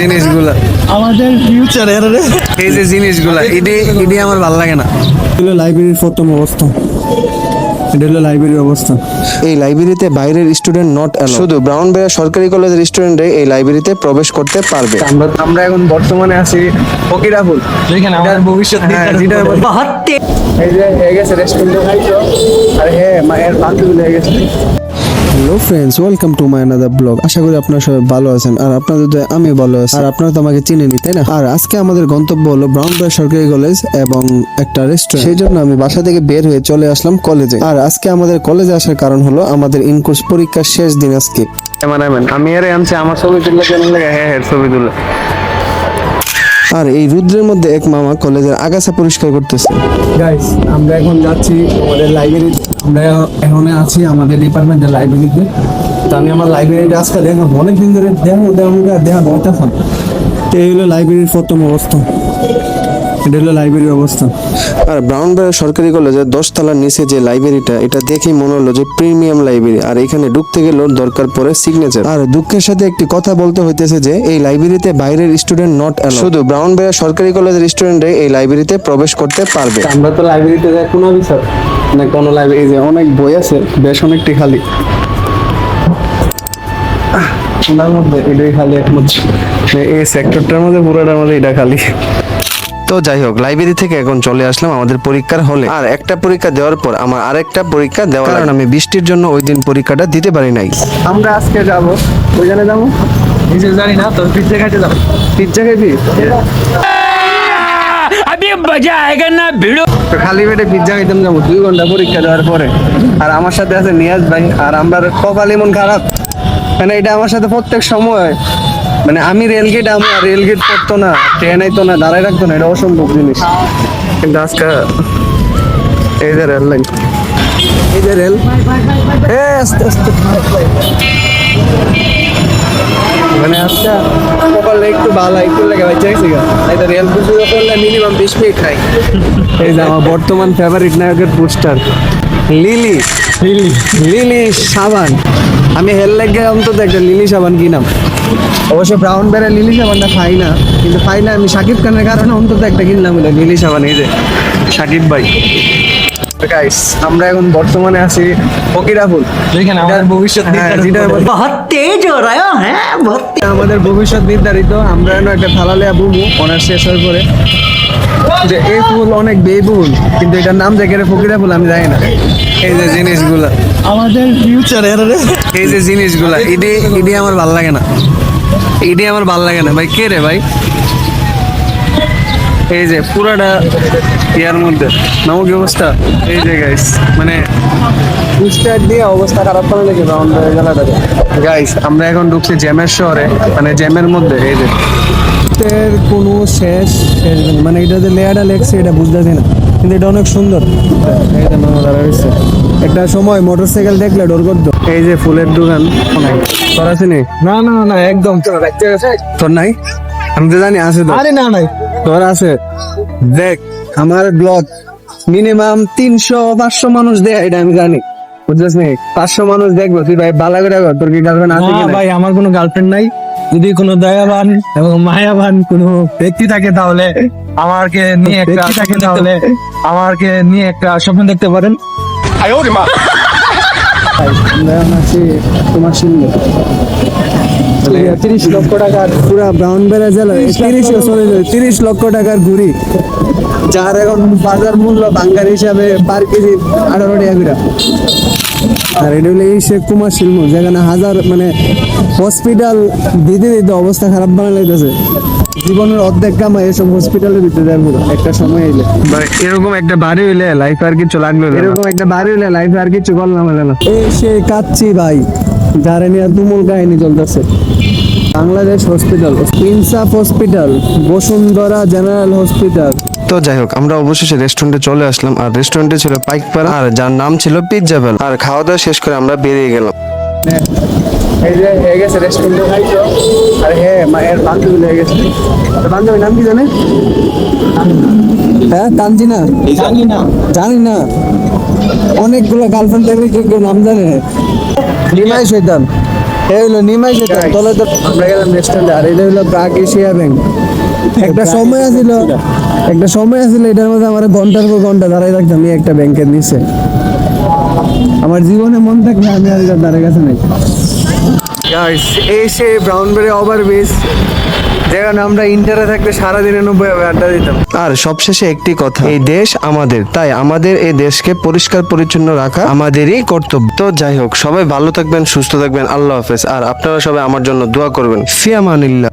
জিনিসগুলা আমাদের ফিউচার এই যে জিনিসগুলা এটি আমার ভালো লাগে না। হলো লাইব্রেরির প্রথম অবস্থা। এটা হলো লাইব্রেরির অবস্থা। এই লাইব্রেরিতে বাইরের স্টুডেন্ট নট অ্যালাউড, শুধু ব্রাউনবেরিয়া সরকারি কলেজের স্টুডেন্টরাই এই লাইব্রেরিতে প্রবেশ করতে পারবে। আমরা এখন বর্তমানে আছি ফকিরাপুর, যেখানে আমাদের ভবিষ্যৎ এই যে হয়ে গেছে রেস্টুরেন্টে খাইছো, আর হ্যাঁ মায়ের বান্ধবী হয়ে গেছে। Hello friends, welcome to my another blog. আশা করি আপনারা সবাই ভালো আছেন, আর আপনাদের দয়ায় আমি ভালো আছি। আর আপনারা তো আমাকে চিনেনি, তাই না? আর আজকে আমাদের গন্তব্য হলো ব্রাউনবেরিয়া সরকারি কলেজ এবং একটা রেস্টুরেন্ট। সেই জন্য আমি বাসা থেকে বের হয়ে চলে আসলাম কলেজে। আর আজকে আমাদের কলেজে আসার কারণ হলো আমাদের ইনকোর্স পরীক্ষার শেষ দিন আজকে। আমি আরে আনছি আমার ছবি তুললে কেন লাগে, হ্যাঁ ছবি তুলে। আর এই রুদ্রের মধ্যে এক মামা কলেজের আগাছা পরিষ্কার করতেছে। গাইস, আমরা এখন যাচ্ছি আমাদের লাইব্রেরিতে। আমরা এখন আছি আমাদের ডিপার্টমেন্টের লাইব্রেরিতে। তো আমি আমার লাইব্রেরিটা আজকে দেখাবো, অনেকদিন ধরে দেখা বলতেছি। এই হলো লাইব্রেরির প্রথম অবস্থা। এটা হলো লাইব্রেরির অবস্থা। আর ব্রাউনবেরিয়া সরকারি কলেজের 10 তলার নিচে যে লাইব্রেরিটা, এটা দেখেই মনে হলো যে প্রিমিয়াম লাইব্রেরি। আর এখানে ঢুকতে গেলেও দরকার পড়ে সিগনেচার। আর দুঃখের সাথে একটি কথা বলতে হইতেছে যে এই লাইব্রেরিতে বাইরের স্টুডেন্ট নট অ্যালাউড, শুধু ব্রাউনবেরিয়া সরকারি কলেজের স্টুডেন্টরাই এই লাইব্রেরিতে প্রবেশ করতে পারবে। আমরা তো লাইব্রেরিতে যাই কোনো বিচার মানে কোনো লাইব্রেরি, যে অনেক বই আছে, বেশ অনেকটি খালি। ওনার মধ্যে এটাই খালি একমাত্র, এই সেক্টরটার মধ্যে পুরোটার মধ্যে এটা খালি। তো যাই হোক, লাইব্রেরি থেকে এখন চলে আসলাম আমাদের পরীক্ষার হলে। আর একটা পরীক্ষা দেওয়ার পর আমার আরেকটা পরীক্ষা দেওয়া, কারণ আমি বৃষ্টির জন্য ওই দিন পরীক্ষাটা দিতে পারি নাই। আমরা আজকে যাব ওইখানে যাবো, নিজে জানি না তো পিজ্জা খাইতে যাবো। পিজ্জা খাইবি? अभी मजा आएगा ना भिड़ो। তো খালি পেটে পিজ্জা খাইতাম যাবো 2 ঘন্টা পরীক্ষা দেওয়ার পরে। আর আমার সাথে আছে নিয়াজ ভাই, আর আমরা কপাল এমন খারাপ, মানে এটা আমার সাথে প্রত্যেক সময়, মানে আমি রেলগেট, আমার রেলগেট পড়তো না, ট্রেন আইতো না, দাঁড়ায় রাখতো না, এটা অসম্ভব জিনিস। কিন্তু আজকে এই যে রেল লাইন, এই যে রেল, আস্তে আস্তে মানে আজকে কপালে একটু ভালো, একটু লেগে ভাই চাইছি গা। এই তো রেল বুঝে করলে মিনিমাম 20 মিনিট খাই। এই যে আমার বর্তমান ফেভারিট নায়কের পোস্টার, লিলি লিলি লিলি সাবান। আমি হেল লেগে অন্তত একটা লিলি সাবান কিনাম। অবশ্য ব্রাউনবেরিয়া লিলি সাবানটা খাই না, কিন্তু পাইলে আমি শাকিব খানের কারণে অন্তত একটা কিনলাম লিলি সাবান। এই যে শাকিব ভাই। গাইস, আমরা এখন বর্তমানে আছি ফকিরাপুর, যেখানে আমাদের ভবিষ্যৎ बहुत तेज हो रहा है बहुत আমাদের ভবিষ্যৎ নির্ধারিত। আমরা যেন একটা থালালিয়া বুবু অনার্স শেষ হওয়ার পরে, যে এই ফুল অনেক ব্যয়বহুল, কিন্তু এটার নাম যে কেন ফকিরা ফুল আমি জানি না। এই যে জিনিসগুলা, আমাদের ফিউচার এই যে জিনিসগুলা, এটি আমার ভাল লাগে না, এটি আমার ভাল লাগে না ভাই। কে রে ভাই? এই যে পুরাটা ইয়ার মধ্যে নামক অবস্থা। এই যে গাইস, মানে পুস্টার দিয়ে অবস্থা খারাপ করে লেগে গেলাটাকে। গাইস, আমরা এখন ঢুকছি জ্যামের শহরে, মানে জ্যামের মধ্যে। এই যে কোনো শেষ মানে এটা যে লেয়ারটা লেগছে এটা বুঝতেছি না, কিন্তু এটা অনেক সুন্দর। এই যে মামা দাঁড়া রয়েছে, একটা সময় মোটরসাইকেল দেখলে ডর করতো। এই যে ফুলের দোকান, তোর আছে নি? না না না, একদম তোর নাই? আমি তো জানি আছে তো। আরে না নাই, তোর আছে? দেখ, আমার ব্লগ মিনিমাম 300-500 মানুষ দেয়, এটা আমি জানি, বুঝছিস নি? 500 মানুষ দেখবো। তুই ভাই বালা করে কর, তোর কি গার্লফ্রেন্ড আছে না কিনা? ভাই, আমার কোনো গার্লফ্রেন্ড নাই। যদি কোনো দয়াবান এবং মায়াবান কোনো ব্যক্তি থাকে তাহলে আমাকে নিয়ে একটা স্বপ্ন দেখতে পারেন। আমরা এখন আছি তোমার সিংহে, 30 লক্ষ টাকার পুরা ব্রাউনবেরিয়া জেলা, 30 লক্ষ টাকার ঘুড়ি, যার এখন বাজার মূল্য বাঙ্গার হিসাবে পার কেজি 18 টাকা করে। আর এটা হলো এই শেখ কুমার শিল্প, যেখানে হাজার মানে হসপিটাল দিতে দিতে অবস্থা খারাপ বানা লাগতেছে। জীবনের অর্ধেক কামা এসব হসপিটালের ভিতরে দেয় পুরো একটা সময় এলে। এরকম একটা বাড়ি হইলে লাইফ আর কিছু লাগলো, এরকম একটা বাড়ি হইলে লাইফ আর কিছু করলাম না। এই সে কাচ্ছি ভাই, যারা নিয়ে তুমুল কাহিনী চলতেছে। বাংলাদেশ হসপিটাল, ইনসাফ হসপিটাল, বসুন্ধরা জেনারেল হসপিটাল। তো যাই হোক, আমরা অবশেষে রেস্টুরেন্টে চলে আসলাম। আর রেস্টুরেন্টে ছিল পাইকপাড়া, আর যার নাম ছিল পিজ্জা বেল। আর খাওয়া দাওয়া শেষ করে আমরা বেরিয়ে গেলাম। এই যে হয়ে গেছে রেস্টুরেন্টে খাইছো, আর হ্যাঁ মায়ের বান্ধবী হয়ে গেছে। বান্ধবীর নাম কি জানে? হ্যাঁ, তানজিনা? জানি না। অনেকগুলো গার্লফ্রেন্ড থাকলে কেউ নাম জানে? লিমাই শৈতান। এই হলো নিমাই যেটা তলে তো আমরা গেলাম রেস্টুরেন্টে, আর এটা হলো প্রাগ এশিয়া ব্যাংক। একটা সময় আছিল এটার মধ্যে আমার ঘন্টার পর ঘন্টা দাঁড়াই থাকতাম এই একটা ব্যাংকের নিচে। আমার জীবনে মন থাকলে আমি আর এটার দ্বারের কাছে নাই। গাইস, এই সেই ব্রাউনবেরি ওভারব্রিজ, যেখানে আমরা ইন্টারে থাকতে সারাদিনে 90 আড্ডা দিতাম। আর সবশেষে একটি কথা, এই দেশ আমাদের, তাই আমাদের এই দেশকে পরিষ্কার পরিচ্ছন্ন রাখা আমাদেরই কর্তব্য। তো যাই হোক, সবাই ভালো থাকবেন, সুস্থ থাকবেন, আল্লাহ হাফেজ। আর আপনারা সবাই আমার জন্য দোয়া করবেন। ফি আমানিল্লাহ।